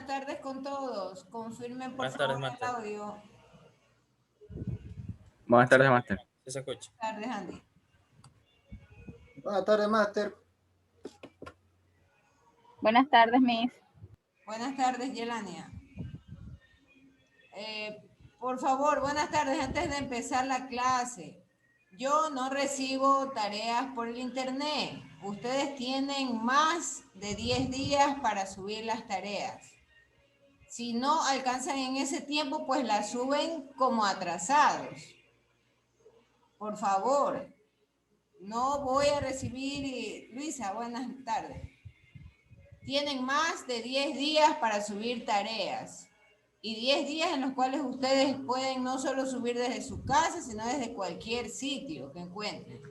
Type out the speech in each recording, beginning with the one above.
tardes con todos. Confirmen por Buenas tardes, favor el máster. audio. Buenas tardes, máster. ¿Sí se escucha? Buenas tardes, Andy. Buenas tardes, máster. Buenas tardes, Miss. Buenas tardes, Yelania. Por favor, buenas tardes. Antes de empezar la clase, yo no recibo tareas por el internet. Ustedes tienen más de 10 días para subir las tareas. Si no alcanzan en ese tiempo, pues las suben como atrasados. Por favor, no voy a recibir... Luisa, buenas tardes. Tienen más de 10 días para subir tareas. Y 10 días en los cuales ustedes pueden no solo subir desde su casa, sino desde cualquier sitio que encuentren.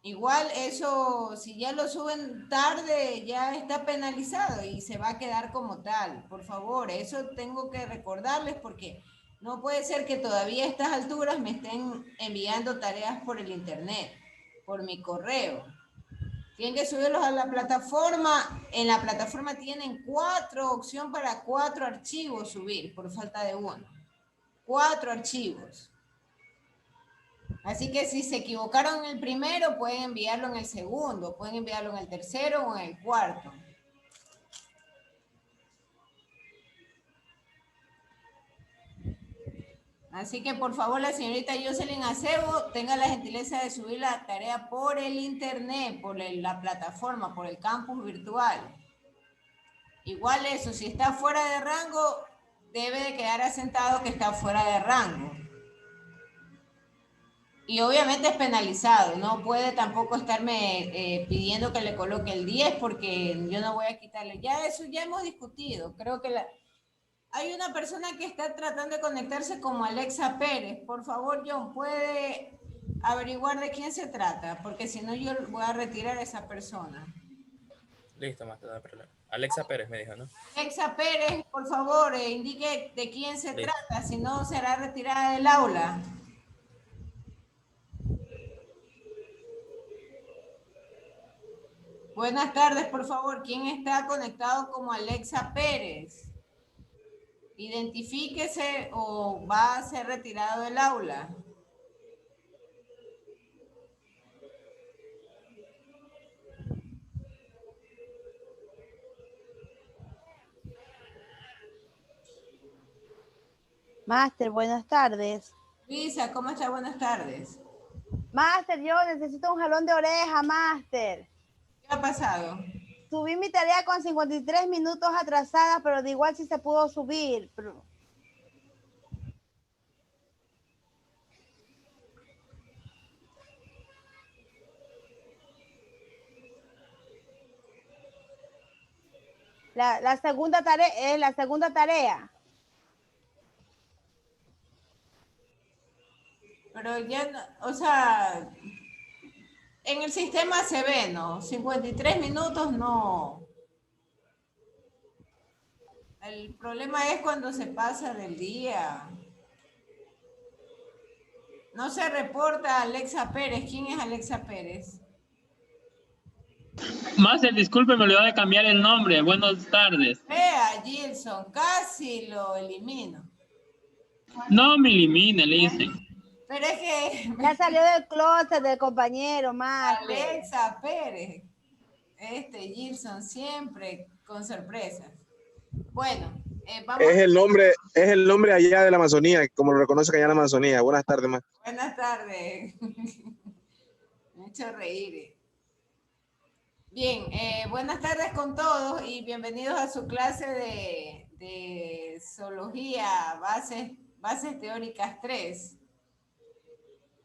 Igual eso, si ya lo suben tarde, ya está penalizado y se va a quedar como tal. Por favor, eso tengo que recordarles porque no puede ser que todavía a estas alturas me estén enviando tareas por el internet, por mi correo. Tienen que subirlos a la plataforma. En la plataforma tienen 4 opciones para 4 archivos subir, por falta de uno. 4 archivos. Así que si se equivocaron en el primero, pueden enviarlo en el segundo, pueden enviarlo en el tercero o en el cuarto. Así que por favor la señorita Jocelyn Acebo tenga la gentileza de subir la tarea por el internet, por la plataforma, por el campus virtual. Igual eso, si está fuera de rango, debe de quedar asentado que está fuera de rango. Y obviamente es penalizado, no puede tampoco estarme pidiendo que le coloque el 10 porque yo no voy a quitarle. Ya eso ya hemos discutido. Creo que hay una persona que está tratando de conectarse como Alexa Pérez. Por favor, John, ¿puede averiguar de quién se trata? Porque si no, yo voy a retirar a esa persona. Listo, máster, no hay problema. Alexa Pérez me dijo, ¿no? Alexa Pérez, por favor, indique de quién se Listo. trata, si no será retirada del aula. Buenas tardes, por favor. ¿Quién está conectado como Alexa Pérez? Identifíquese o va a ser retirado del aula. Máster, buenas tardes. Luisa, ¿cómo está? Buenas tardes. Máster, yo necesito un jalón de oreja, máster. ¿Qué ha pasado? Subí mi tarea con 53 minutos atrasada, pero de igual sí se pudo subir. La segunda tarea es la segunda tarea. Pero ya, no, o sea, en el sistema se ve, ¿no? 53 minutos no. El problema es cuando se pasa del día. No se reporta a Alexa Pérez. ¿Quién es Alexa Pérez? Máster, disculpe, me olvidó de cambiar el nombre. Buenas tardes. Vea, Gilson, casi lo elimino. No me elimine, le dicen. Pero es que... Ya salió del closet del compañero, máster. Alexa Pérez. Gilson, siempre con sorpresas. Bueno, vamos. Es el nombre allá de la Amazonía, como lo reconoce allá en la Amazonía. Buenas tardes, más. Buenas tardes. Me ha hecho reír. Bien, buenas tardes con todos y bienvenidos a su clase de zoología, bases teóricas 3.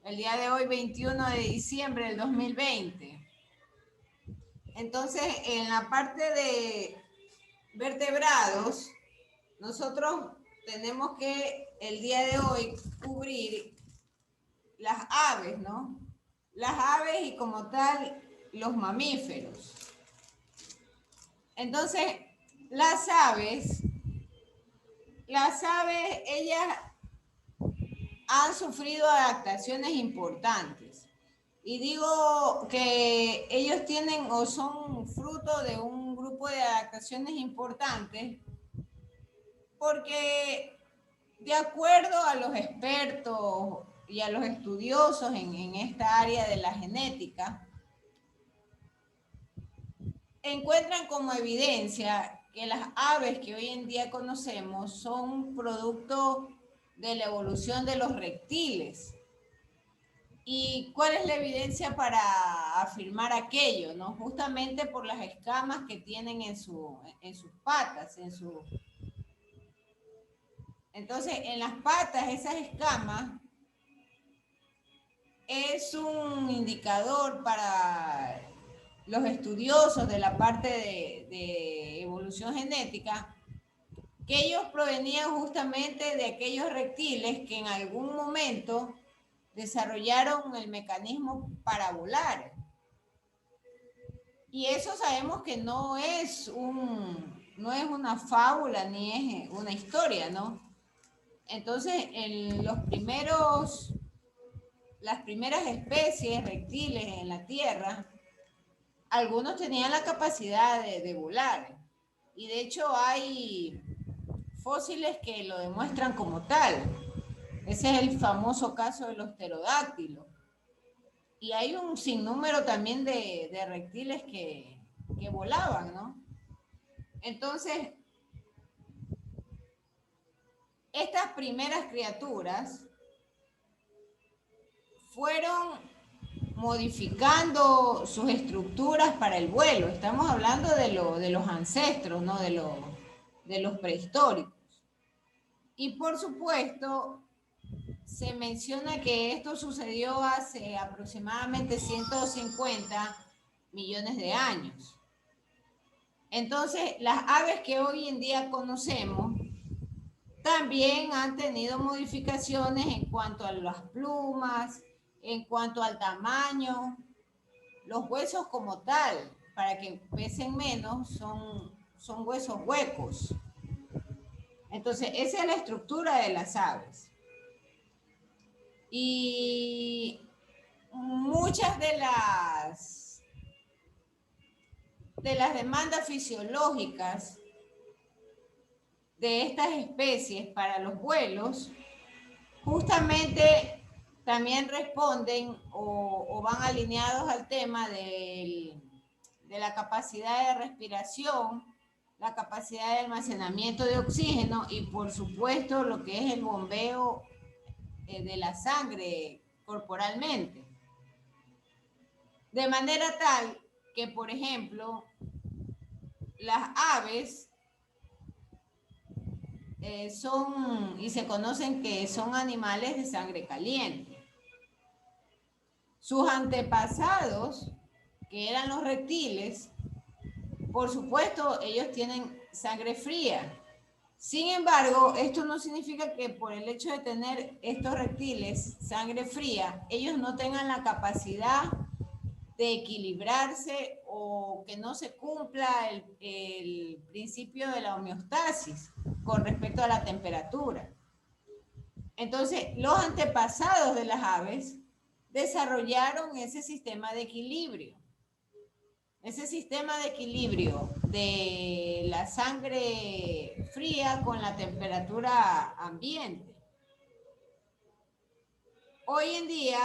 El día de hoy, 21 de diciembre del 2020. Entonces, en la parte de vertebrados, nosotros tenemos que el día de hoy cubrir las aves, ¿no? Las aves y como tal los mamíferos. Entonces, las aves, ellas han sufrido adaptaciones importantes. Y digo que ellos tienen o son fruto de un grupo de adaptaciones importantes porque de acuerdo a los expertos y a los estudiosos en esta área de la genética, encuentran como evidencia que las aves que hoy en día conocemos son producto de la evolución de los reptiles. ¿Y cuál es la evidencia para afirmar aquello? ¿No? Justamente por las escamas que tienen en sus patas. Entonces, en las patas, esas escamas es un indicador para los estudiosos de la parte de evolución genética, que ellos provenían justamente de aquellos reptiles que en algún momento desarrollaron el mecanismo para volar. Y eso sabemos que no es una fábula ni es una historia, ¿no? Entonces, las primeras especies reptiles en la Tierra, algunos tenían la capacidad de volar. Y de hecho hay fósiles que lo demuestran como tal. Ese es el famoso caso de los pterodáctilos. Y hay un sinnúmero también de reptiles que volaban, ¿no? Entonces, estas primeras criaturas fueron modificando sus estructuras para el vuelo. Estamos hablando de los ancestros, ¿no? De los prehistóricos. Y por supuesto, se menciona que esto sucedió hace aproximadamente 150 millones de años. Entonces, las aves que hoy en día conocemos también han tenido modificaciones en cuanto a las plumas, en cuanto al tamaño, los huesos como tal, para que pesen menos, son huesos huecos. Entonces, esa es la estructura de las aves. Y muchas de las demandas fisiológicas de estas especies para los vuelos, justamente también responden o van alineados al tema de la capacidad de respiración, la capacidad de almacenamiento de oxígeno y por supuesto lo que es el bombeo de la sangre corporalmente. De manera tal que, por ejemplo, las aves son, y se conocen que son animales de sangre caliente. Sus antepasados, que eran los reptiles, por supuesto, ellos tienen sangre fría. Sin embargo, esto no significa que por el hecho de tener estos reptiles sangre fría, ellos no tengan la capacidad de equilibrarse o que no se cumpla el principio de la homeostasis con respecto a la temperatura. Entonces, los antepasados de las aves desarrollaron ese sistema de equilibrio. Ese sistema de equilibrio de la sangre fría con la temperatura ambiente. Hoy en día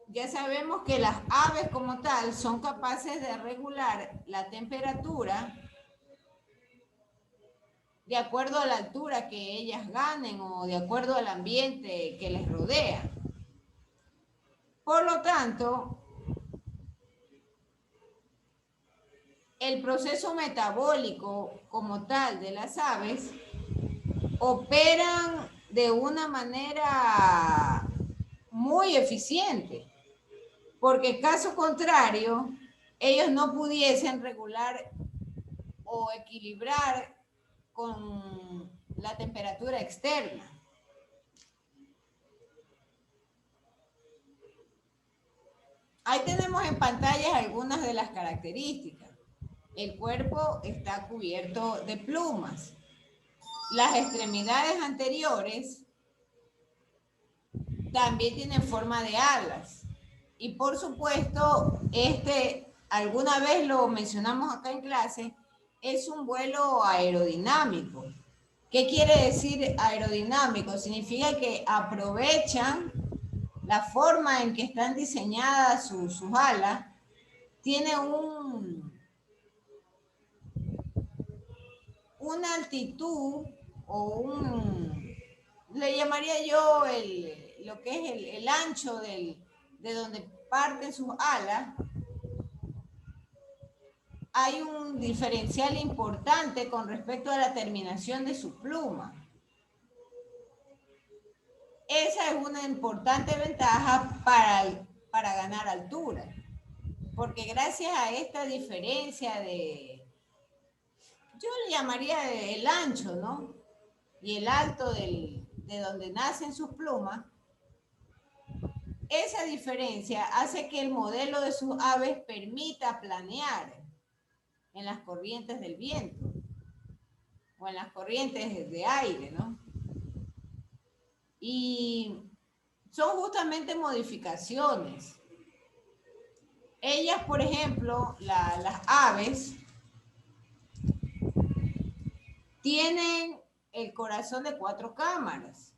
ya sabemos que las aves como tal son capaces de regular la temperatura de acuerdo a la altura que ellas ganen o de acuerdo al ambiente que les rodea. Por lo tanto, el proceso metabólico como tal de las aves operan de una manera muy eficiente, porque caso contrario, ellos no pudiesen regular o equilibrar con la temperatura externa. Ahí tenemos en pantalla algunas de las características. El cuerpo está cubierto de plumas. Las extremidades anteriores también tienen forma de alas. Y por supuesto, alguna vez lo mencionamos acá en clase, es un vuelo aerodinámico. ¿Qué quiere decir aerodinámico? Significa que aprovechan la forma en que están diseñadas sus alas, tiene una altitud o le llamaría yo lo que es el ancho de donde parten sus alas. Hay un diferencial importante con respecto a la terminación de su pluma. Esa es una importante ventaja para ganar altura, porque gracias a esta diferencia yo le llamaría el ancho, ¿no? Y el alto de donde nacen sus plumas, esa diferencia hace que el modelo de sus aves permita planear en las corrientes del viento o en las corrientes de aire, ¿no? Y son justamente modificaciones. Ellas, por ejemplo, las aves, tienen el corazón de 4 cámaras.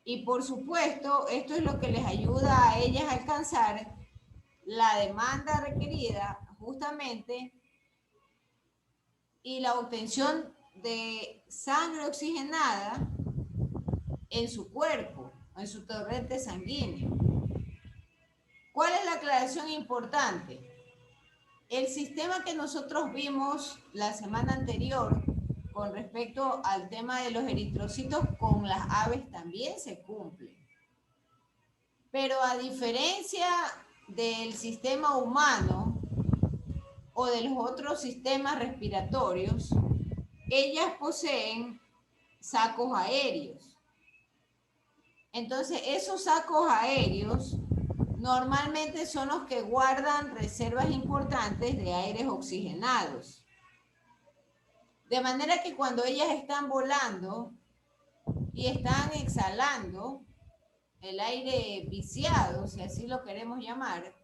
Y por supuesto, esto es lo que les ayuda a ellas a alcanzar la demanda requerida justamente y la obtención de sangre oxigenada en su cuerpo, en su torrente sanguíneo. ¿Cuál es la aclaración importante? El sistema que nosotros vimos la semana anterior con respecto al tema de los eritrocitos con las aves también se cumple. Pero a diferencia del sistema humano o de los otros sistemas respiratorios, ellas poseen sacos aéreos. Entonces, esos sacos aéreos normalmente son los que guardan reservas importantes de aires oxigenados. De manera que cuando ellas están volando y están exhalando el aire viciado, si así lo queremos llamar,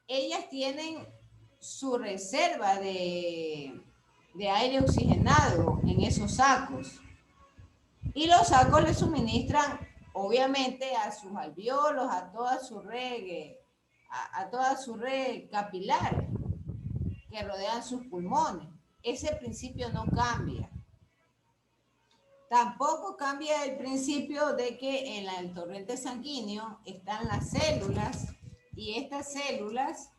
ellas tienen su reserva de aire oxigenado en esos sacos. Y los sacos les suministran, obviamente, a sus alvéolos, a toda su red capilar que rodean sus pulmones. Ese principio no cambia. Tampoco cambia el principio de que en el torrente sanguíneo están las células y estas células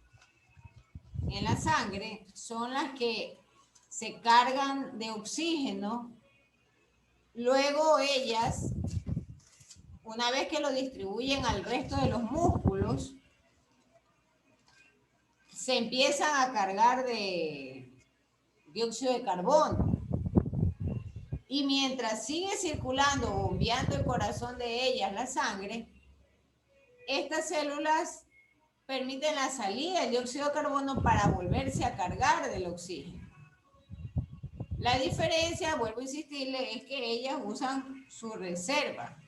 en la sangre son las que se cargan de oxígeno. Luego ellas, una vez que lo distribuyen al resto de los músculos, se empiezan a cargar de dióxido de carbono. Y mientras sigue circulando, bombeando el corazón de ellas la sangre, estas células permiten la salida del dióxido de carbono para volverse a cargar del oxígeno. La diferencia, vuelvo a insistirle, es que ellas usan su reserva.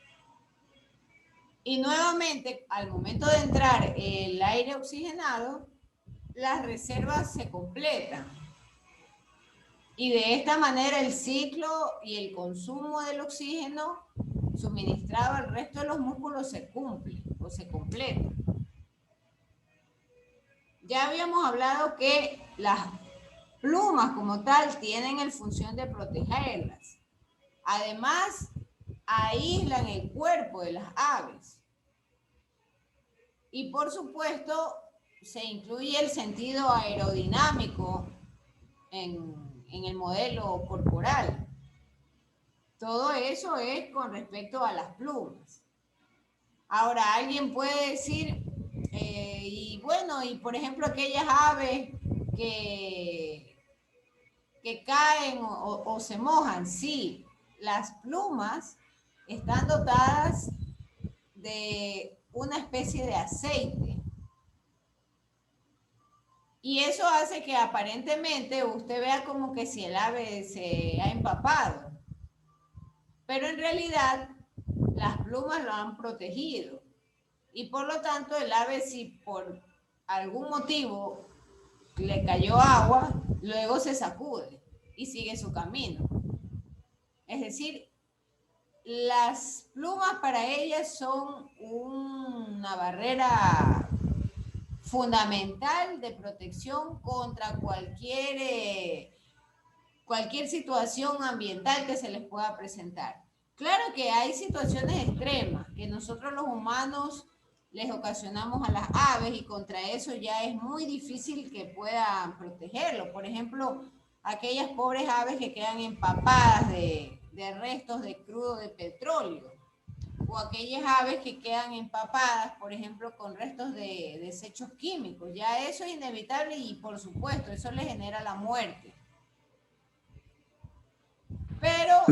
Y nuevamente, al momento de entrar el aire oxigenado, las reservas se completan. Y de esta manera el ciclo y el consumo del oxígeno suministrado al resto de los músculos se cumple o se completa. Ya habíamos hablado que las plumas como tal tienen la función de protegerlas. Además, aíslan el cuerpo de las aves. Y por supuesto, se incluye el sentido aerodinámico en el modelo corporal. Todo eso es con respecto a las plumas. Ahora, alguien puede decir, y bueno, y por ejemplo aquellas aves que caen o se mojan, sí, las plumas están dotadas de una especie de aceite. Y eso hace que aparentemente usted vea como que si el ave se ha empapado. Pero en realidad las plumas lo han protegido. Y por lo tanto el ave, si por algún motivo le cayó agua, luego se sacude. y sigue su camino. Es decir, las plumas para ellas son una barrera fundamental de protección contra cualquier situación ambiental que se les pueda presentar. Claro que hay situaciones extremas que nosotros los humanos les ocasionamos a las aves y contra eso ya es muy difícil que puedan protegerlo. Por ejemplo, aquellas pobres aves que quedan empapadas de restos de crudo de petróleo, o aquellas aves que quedan empapadas, por ejemplo, con restos de desechos químicos. Ya eso es inevitable y por supuesto eso le genera la muerte. Pero...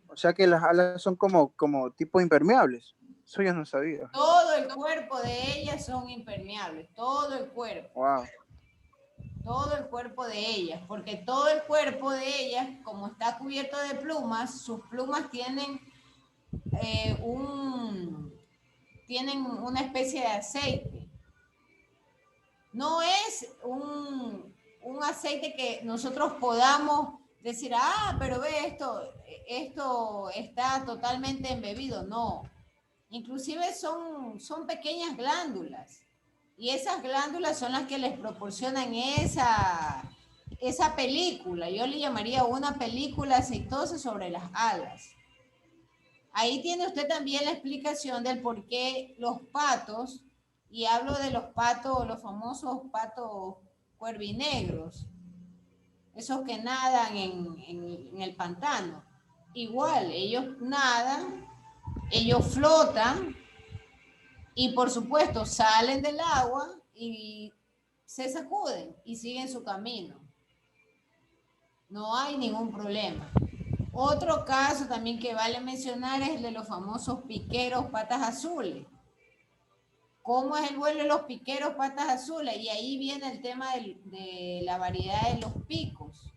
O sea que las alas son como tipo impermeables. Eso yo no sabía. Todo el cuerpo de ellas son impermeables, todo el cuerpo. Wow. Todo el cuerpo de ellas, porque todo el cuerpo de ellas, como está cubierto de plumas, sus plumas tienen una especie de aceite. No es un aceite que nosotros podamos decir, pero ve esto está totalmente embebido. No, inclusive son pequeñas glándulas. Y esas glándulas son las que les proporcionan esa película. Yo le llamaría una película aceitosa sobre las alas. Ahí tiene usted también la explicación del por qué los patos, y hablo de los patos, los famosos patos cuervinegros, esos que nadan en el pantano. Igual, ellos nadan, ellos flotan, y por supuesto salen del agua y se sacuden y siguen su camino. No hay ningún problema. Otro caso también que vale mencionar es el de los famosos piqueros patas azules. ¿Cómo es el vuelo de los piqueros patas azules? Y ahí viene el tema de la variedad de los picos.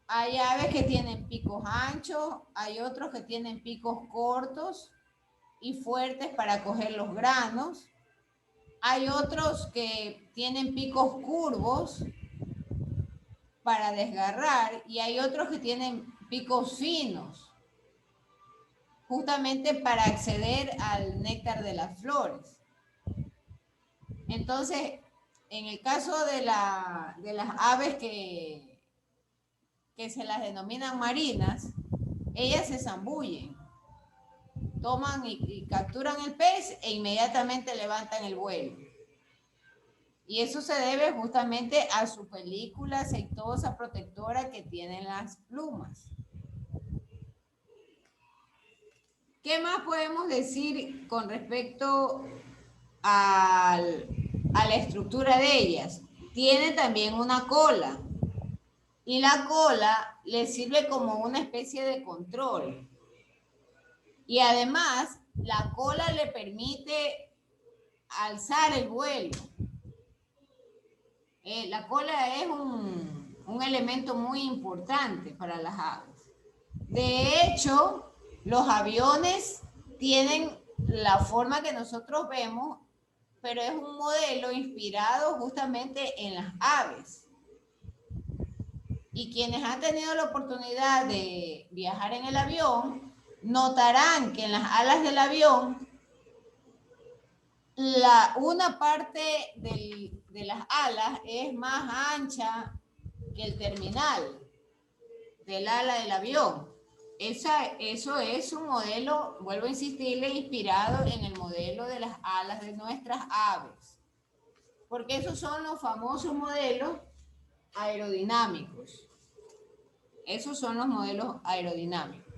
Hay aves que tienen picos anchos, hay otros que tienen picos cortos y fuertes para coger los granos. Hay otros que tienen picos curvos para desgarrar y hay otros que tienen picos finos, justamente para acceder al néctar de las flores. Entonces, en el caso de las aves que se las denominan marinas, ellas se zambullen. Toman y capturan el pez e inmediatamente levantan el vuelo. Y eso se debe justamente a su película aceitosa protectora que tienen las plumas. ¿Qué más podemos decir con respecto a la estructura de ellas? Tiene también una cola. Y la cola le sirve como una especie de control. Y además, la cola le permite alzar el vuelo. La cola es un elemento muy importante para las aves. De hecho, los aviones tienen la forma que nosotros vemos, pero es un modelo inspirado justamente en las aves. Y quienes han tenido la oportunidad de viajar en el avión, notarán que en las alas del avión, una parte de las alas es más ancha que el terminal del ala del avión. Eso es un modelo, vuelvo a insistirle, inspirado en el modelo de las alas de nuestras aves. Porque esos son los famosos modelos aerodinámicos. Esos son los modelos aerodinámicos.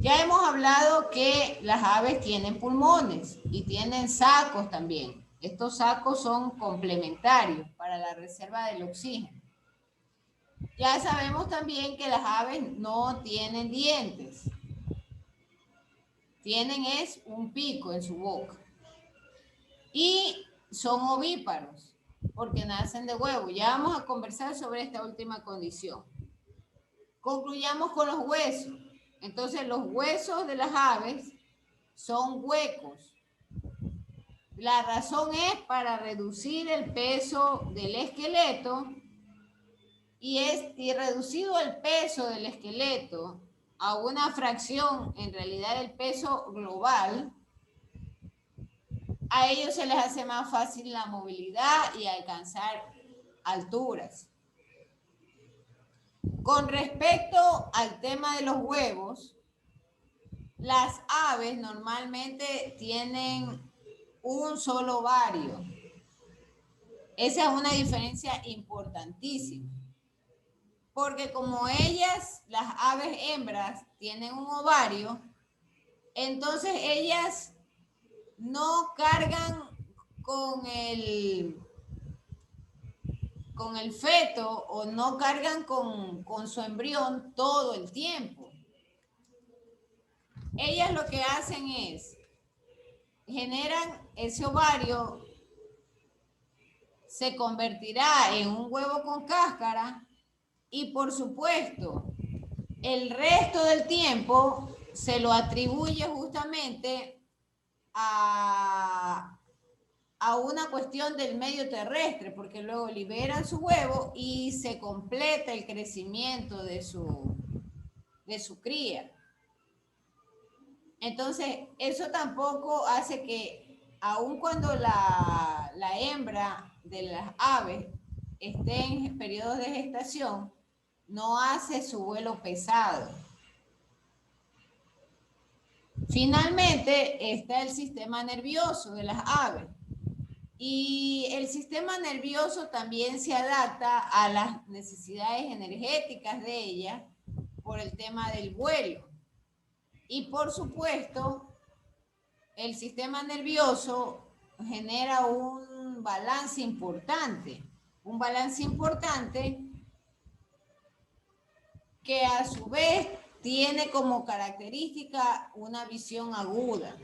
Ya hemos hablado que las aves tienen pulmones y tienen sacos también. Estos sacos son complementarios para la reserva del oxígeno. Ya sabemos también que las aves no tienen dientes. Tienen un pico en su boca. Y son ovíparos porque nacen de huevo. Ya vamos a conversar sobre esta última condición. Concluyamos con los huesos. Entonces, los huesos de las aves son huecos. La razón es para reducir el peso del esqueleto y reducido el peso del esqueleto a una fracción, en realidad, del peso global, a ellos se les hace más fácil la movilidad y alcanzar alturas. Con respecto al tema de los huevos, las aves normalmente tienen un solo ovario. Esa es una diferencia importantísima. Porque como ellas, las aves hembras, tienen un ovario, entonces ellas no cargan con el feto o no cargan con su embrión todo el tiempo. Ellas lo que hacen es, generan ese ovario, se convertirá en un huevo con cáscara y por supuesto el resto del tiempo se lo atribuye justamente a una cuestión del medio terrestre, porque luego liberan su huevo y se completa el crecimiento de su cría. Entonces, eso tampoco hace que, aun cuando la hembra de las aves esté en periodos de gestación, no hace su vuelo pesado. Finalmente, está el sistema nervioso de las aves. Y el sistema nervioso también se adapta a las necesidades energéticas de ella por el tema del vuelo. Y por supuesto, el sistema nervioso genera un balance importante que a su vez tiene como característica una visión aguda.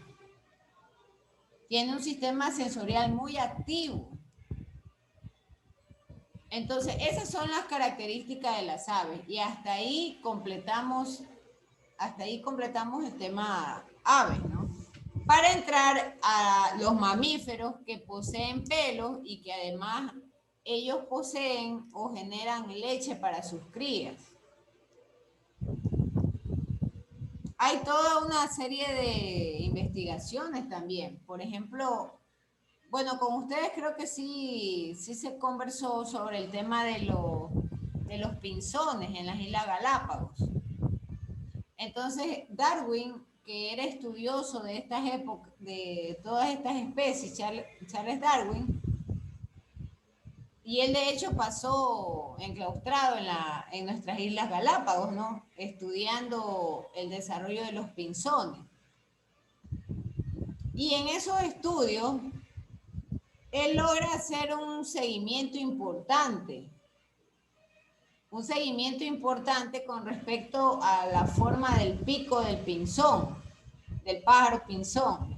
Tiene un sistema sensorial muy activo. Entonces, esas son las características de las aves. Y hasta ahí completamos el tema aves, ¿no? Para entrar a los mamíferos que poseen pelos y que además ellos poseen o generan leche para sus crías. Hay toda una serie de investigaciones también. Por ejemplo, bueno, con ustedes creo que sí se conversó sobre el tema de los pinzones en las Islas Galápagos. Entonces, Darwin, que era estudioso de estas épocas, de todas estas especies, Charles Darwin, y él de hecho pasó enclaustrado en nuestras Islas Galápagos, ¿no? Estudiando el desarrollo de los pinzones. Y en esos estudios, él logra hacer un seguimiento importante con respecto a la forma del pico del pinzón, del pájaro pinzón.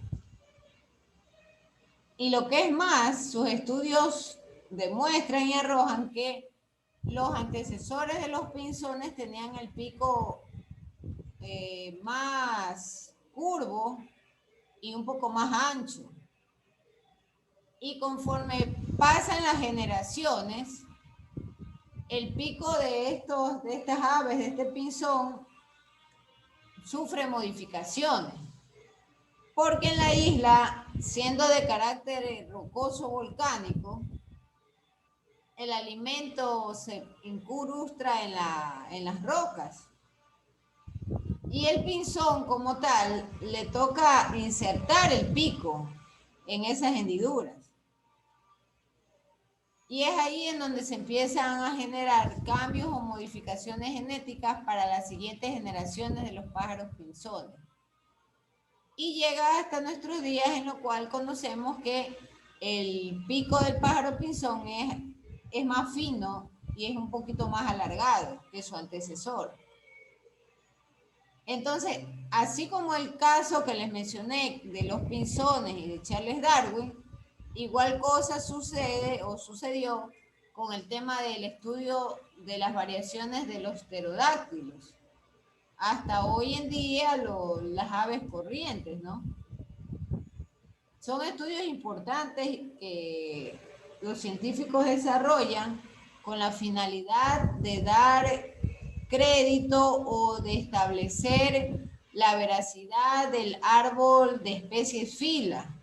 Y lo que es más, sus estudios demuestran y arrojan que los antecesores de los pinzones tenían el pico más curvo y un poco más ancho. Y conforme pasan las generaciones, el pico de estas aves, de este pinzón, sufre modificaciones. Porque en la isla, siendo de carácter rocoso volcánico, el alimento se incrustra en las rocas. Y el pinzón como tal le toca insertar el pico en esas hendiduras. Y es ahí en donde se empiezan a generar cambios o modificaciones genéticas para las siguientes generaciones de los pájaros pinzones. Y llega hasta nuestros días en lo cual conocemos que el pico del pájaro pinzón es más fino y es un poquito más alargado que su antecesor. Entonces, así como el caso que les mencioné de los pinzones y de Charles Darwin, igual cosa sucede o sucedió con el tema del estudio de las variaciones de los pterodáctilos. Hasta hoy en día las aves corrientes, ¿no? Son estudios importantes que los científicos desarrollan con la finalidad de dar crédito o de establecer la veracidad del árbol de especies fila.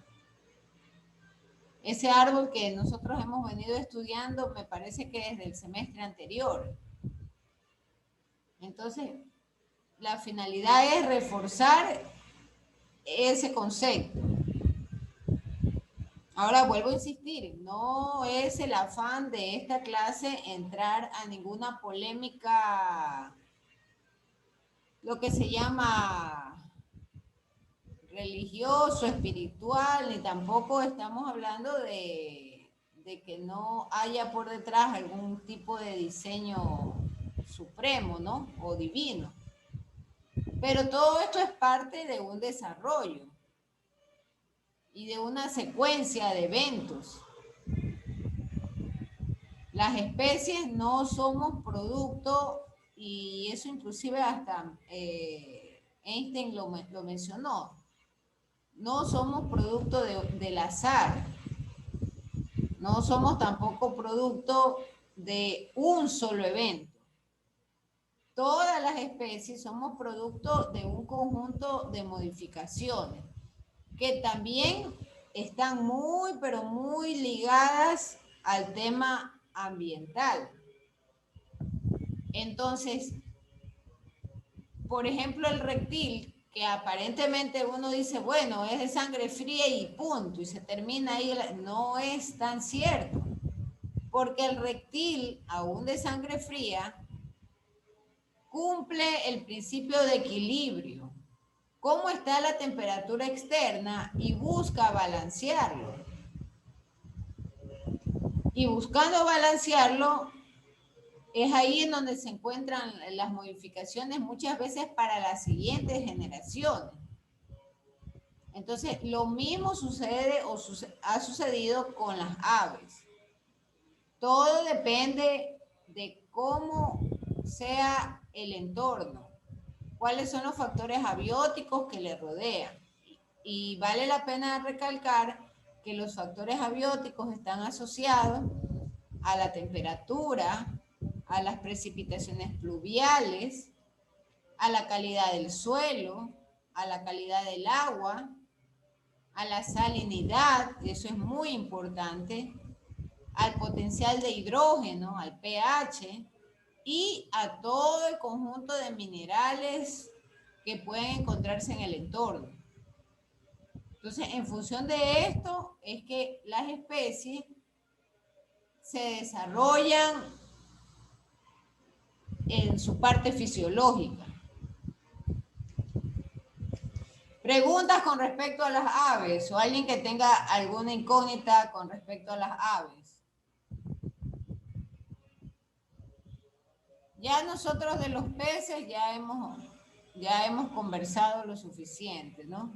Ese árbol que nosotros hemos venido estudiando, me parece que desde el semestre anterior. Entonces, la finalidad es reforzar ese concepto. Ahora vuelvo a insistir, no es el afán de esta clase entrar a ninguna polémica, lo que se llama religioso, espiritual, ni tampoco estamos hablando de que no haya por detrás algún tipo de diseño supremo, ¿no? O divino. Pero todo esto es parte de un desarrollo y de una secuencia de eventos. Las especies no somos producto, y eso inclusive hasta Einstein lo mencionó, no somos producto del azar, no somos tampoco producto de un solo evento. Todas las especies somos producto de un conjunto de modificaciones que también están muy, pero muy ligadas al tema ambiental. Entonces, por ejemplo, el reptil, que aparentemente uno dice, bueno, es de sangre fría y punto, y se termina ahí, no es tan cierto, porque el reptil, aún de sangre fría, cumple el principio de equilibrio. Cómo está la temperatura externa y busca balancearlo. Y buscando balancearlo, es ahí en donde se encuentran las modificaciones muchas veces para las siguientes generaciones. Entonces, lo mismo sucede o ha sucedido con las aves. Todo depende de cómo sea el entorno, cuáles son los factores abióticos que le rodean. Y vale la pena recalcar que los factores abióticos están asociados a la temperatura, a las precipitaciones pluviales, a la calidad del suelo, a la calidad del agua, a la salinidad, eso es muy importante, al potencial de hidrógeno, al pH, y a todo el conjunto de minerales que pueden encontrarse en el entorno. Entonces, en función de esto, es que las especies se desarrollan en su parte fisiológica. Preguntas con respecto a las aves, o alguien que tenga alguna incógnita con respecto a las aves. Ya nosotros de los peces ya hemos conversado lo suficiente, ¿no?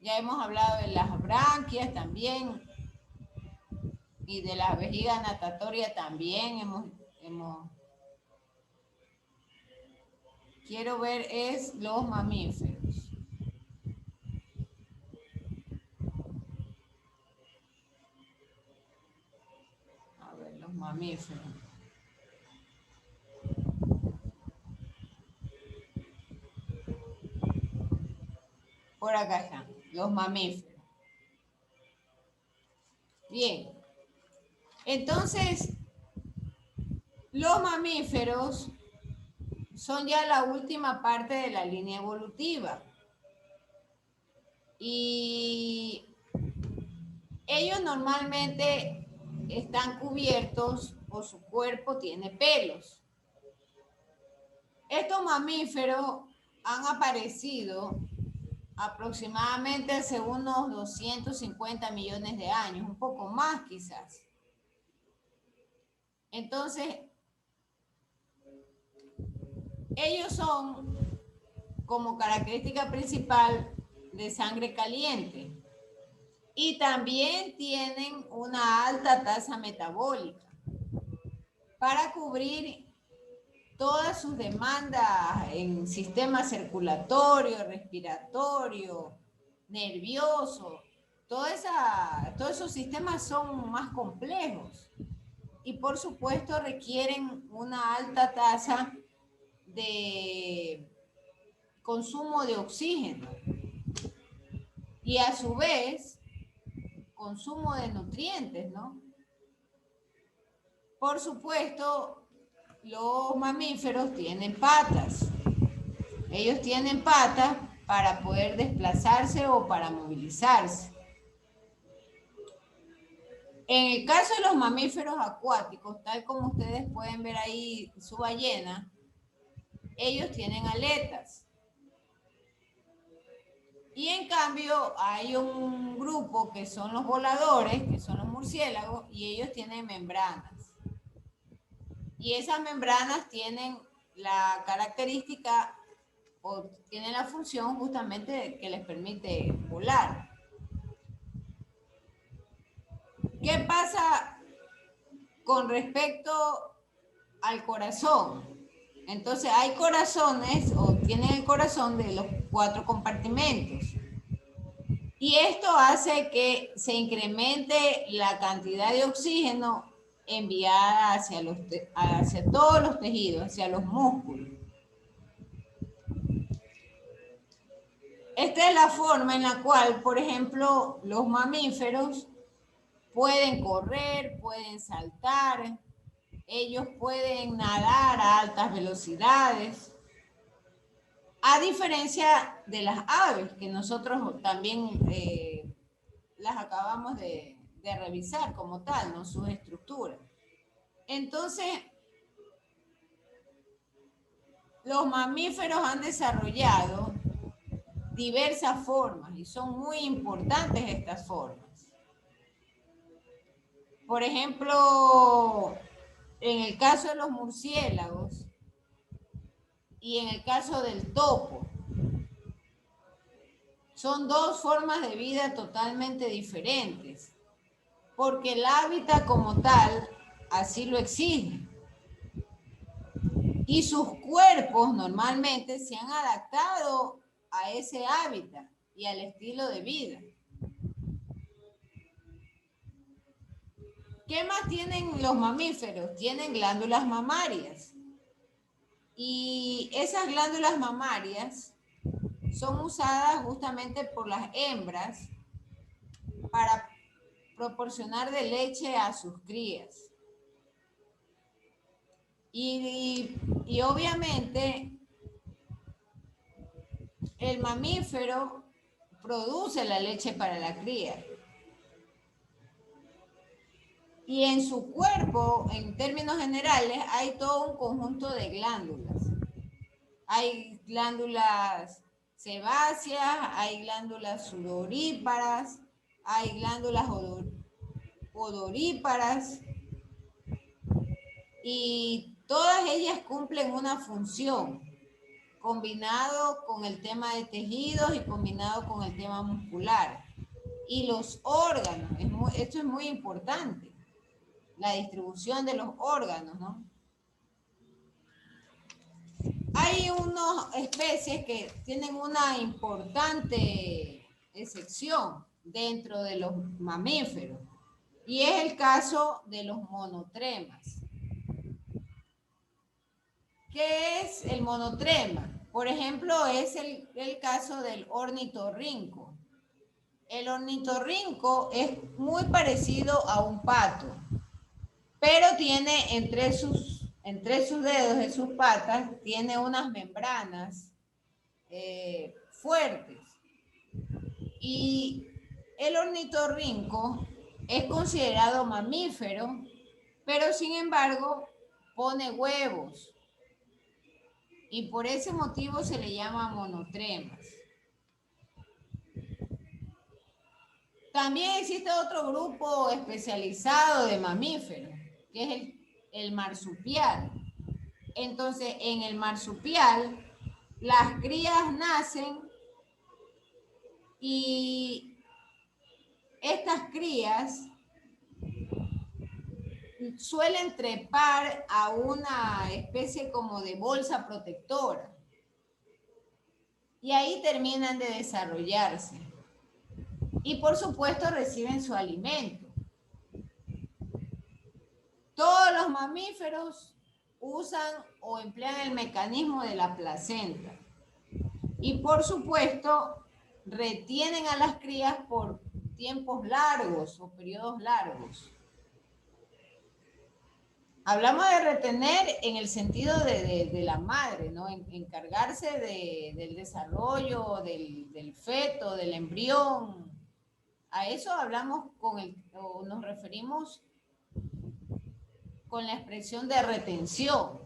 Ya hemos hablado de las branquias también, y de la vejiga natatoria también Quiero ver es los mamíferos. A ver, los mamíferos. Por acá están, los mamíferos. Bien. Entonces, los mamíferos son ya la última parte de la línea evolutiva. Y ellos normalmente están cubiertos o su cuerpo tiene pelos. Estos mamíferos han aparecido aproximadamente hace unos 250 millones de años, un poco más quizás. Entonces, ellos son como característica principal de sangre caliente y también tienen una alta tasa metabólica para cubrir todas sus demandas en sistema circulatorio, respiratorio, nervioso. Todos esos sistemas son más complejos. y por supuesto requieren una alta tasa de consumo de oxígeno y a su vez consumo de nutrientes, ¿no? Por supuesto, los mamíferos tienen patas. Ellos tienen patas para poder desplazarse o para movilizarse. En el caso de los mamíferos acuáticos, tal como ustedes pueden ver ahí su ballena, ellos tienen aletas. Y en cambio hay un grupo que son los voladores, que son los murciélagos, y ellos tienen membranas. Y esas membranas tienen la característica o tienen la función justamente que les permite volar. ¿Qué pasa con respecto al corazón? Entonces hay corazones o tienen el corazón de los 4 compartimentos. Y esto hace que se incremente la cantidad de oxígeno enviada hacia todos los tejidos, hacia los músculos. Esta es la forma en la cual, por ejemplo, los mamíferos pueden correr, pueden saltar, ellos pueden nadar a altas velocidades, a diferencia de las aves, que nosotros también las acabamos de revisar como tal, ¿no? Sus estructuras. Entonces, los mamíferos han desarrollado diversas formas y son muy importantes estas formas. Por ejemplo, en el caso de los murciélagos y en el caso del topo, son 2 formas de vida totalmente diferentes, porque el hábitat como tal así lo exige. Y sus cuerpos normalmente se han adaptado a ese hábitat y al estilo de vida. ¿Qué más tienen los mamíferos? Tienen glándulas mamarias. Y esas glándulas mamarias son usadas justamente por las hembras para proporcionar de leche a sus crías. Y obviamente el mamífero produce la leche para la cría. Y en su cuerpo, en términos generales, hay todo un conjunto de glándulas. Hay glándulas sebáceas, hay glándulas sudoríparas, hay glándulas odoríparas, y todas ellas cumplen una función, combinado con el tema de tejidos y combinado con el tema muscular. Y los órganos, esto es muy importante, la distribución de los órganos, ¿no? Hay unas especies que tienen una importante excepción dentro de los mamíferos, y es el caso de los monotremas. ¿Qué es el monotrema? Por ejemplo, es el caso del ornitorrinco. El ornitorrinco es muy parecido a un pato, pero tiene entre sus dedos de sus patas, tiene unas membranas fuertes. Y el ornitorrinco es considerado mamífero, pero sin embargo pone huevos. Y por ese motivo se le llama monotremas. También existe otro grupo especializado de mamíferos, que es el marsupial. Entonces, en el marsupial, las crías nacen y estas crías suelen trepar a una especie como de bolsa protectora. Y ahí terminan de desarrollarse. Y por supuesto reciben su alimento. Todos los mamíferos usan o emplean el mecanismo de la placenta. Y por supuesto, retienen a las crías por tiempos largos o periodos largos. Hablamos de retener en el sentido de la madre, ¿no? Encargarse del desarrollo, del feto, del embrión. A eso hablamos o nos referimos con la expresión de retención.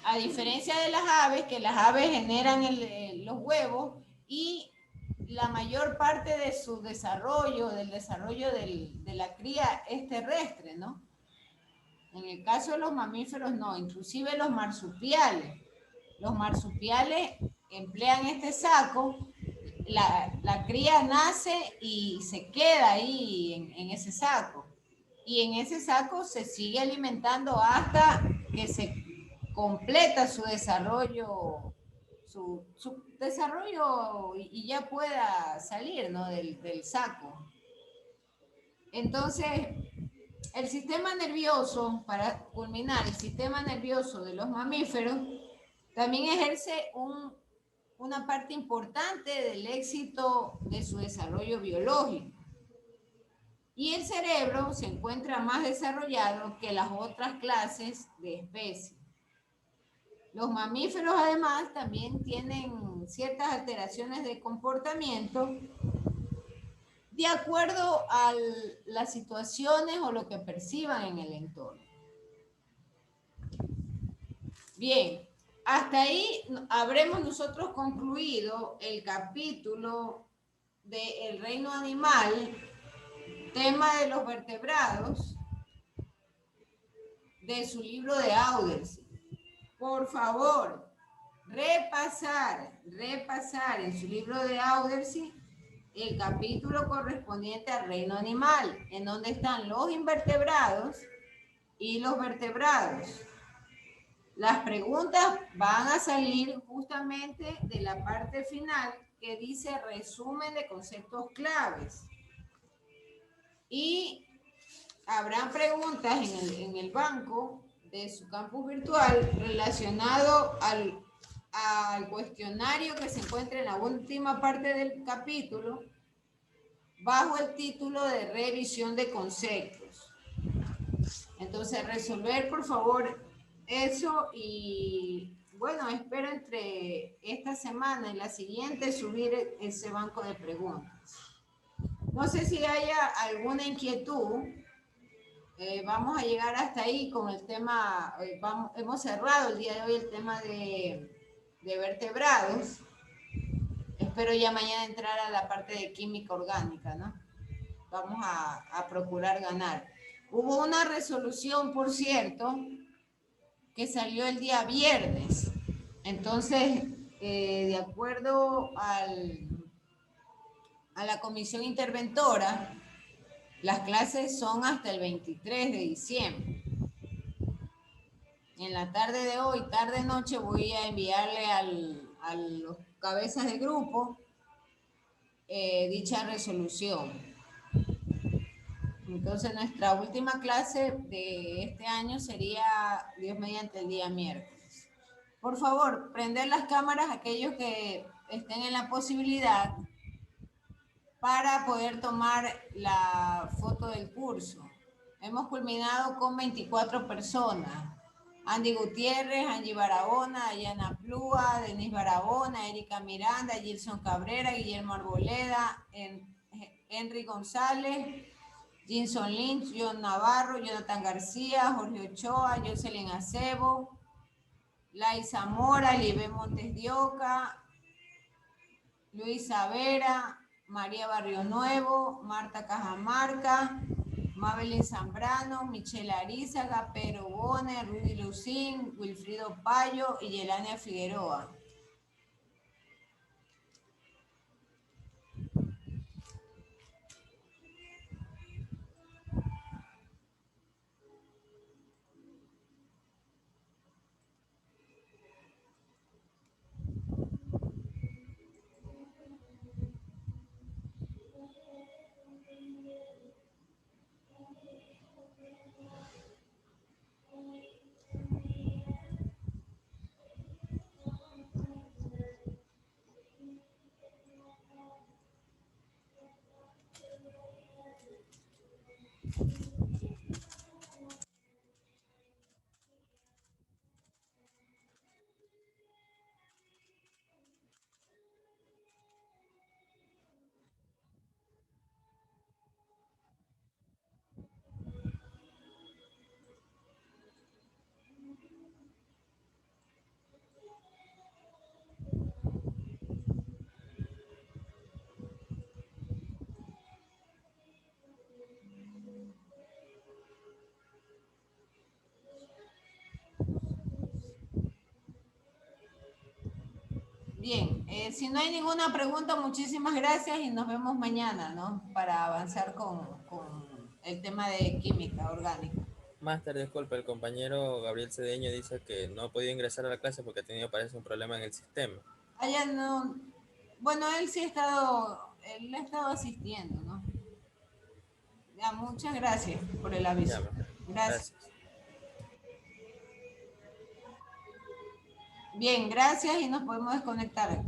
A diferencia de las aves, que las aves generan los huevos y la mayor parte de su desarrollo, del desarrollo de la cría es terrestre, ¿no? En el caso de los mamíferos no, inclusive los marsupiales. Los marsupiales emplean este saco, la cría nace y se queda ahí en ese saco. Y en ese saco se sigue alimentando hasta que se completa su desarrollo, su desarrollo y ya pueda salir, ¿no? del saco. Entonces, el sistema nervioso, para culminar, el sistema nervioso de los mamíferos también ejerce una parte importante del éxito de su desarrollo biológico. Y el cerebro se encuentra más desarrollado que las otras clases de especies. Los mamíferos además también tienen ciertas alteraciones de comportamiento de acuerdo a las situaciones o lo que perciban en el entorno. Bien, hasta ahí habremos nosotros concluido el capítulo del reino animal, tema de los vertebrados, de su libro de Audersi. Por favor, repasar en su libro de Audersi el capítulo correspondiente al reino animal, en donde están los invertebrados y los vertebrados. Las preguntas van a salir justamente de la parte final que dice resumen de conceptos claves. Y habrán preguntas en el banco de su campus virtual relacionado al cuestionario que se encuentra en la última parte del capítulo bajo el título de revisión de conceptos. Entonces, resolver por favor eso y bueno, espero entre esta semana y la siguiente subir ese banco de preguntas. No sé si haya alguna inquietud. Vamos a llegar hasta ahí con el tema, hemos cerrado el día de hoy el tema de vertebrados. Espero ya mañana entrar a la parte de química orgánica, ¿no? Vamos a procurar ganar. Hubo una resolución, por cierto, que salió el día viernes. Entonces, de acuerdo a la comisión interventora, las clases son hasta el 23 de diciembre. En la tarde de hoy, tarde-noche, voy a enviarle a los cabezas de grupo dicha resolución. Entonces, nuestra última clase de este año sería, Dios mediante, el día miércoles. Por favor, prender las cámaras aquellos que estén en la posibilidad para poder tomar la foto del curso. Hemos culminado con 24 personas. Andy Gutiérrez, Angie Barahona, Dayana Plúa, Denise Barahona, Erika Miranda, Gilson Cabrera, Guillermo Arboleda, Henry González, Jinson Lynch, John Navarro, Jonathan García, Jorge Ochoa, Jocelyn Acebo, Lai Zamora, Libe Montes de Oca, Luisa Vera, María Barrio Nuevo, Marta Cajamarca, Mabelín Zambrano, Michelle Arizaga, Pedro Bone, Rudy Lucín, Wilfrido Payo y Yelania Figueroa. Bien, si no hay ninguna pregunta, muchísimas gracias y nos vemos mañana, ¿no? Para avanzar con el tema de química orgánica. Máster, disculpe, el compañero Gabriel Cedeño dice que no ha podido ingresar a la clase porque ha tenido, parece, un problema en el sistema. Allá no, bueno, él ha estado asistiendo, ¿no? Ya, muchas gracias por el aviso. Ya, máster. Gracias. Bien, gracias y nos podemos desconectar.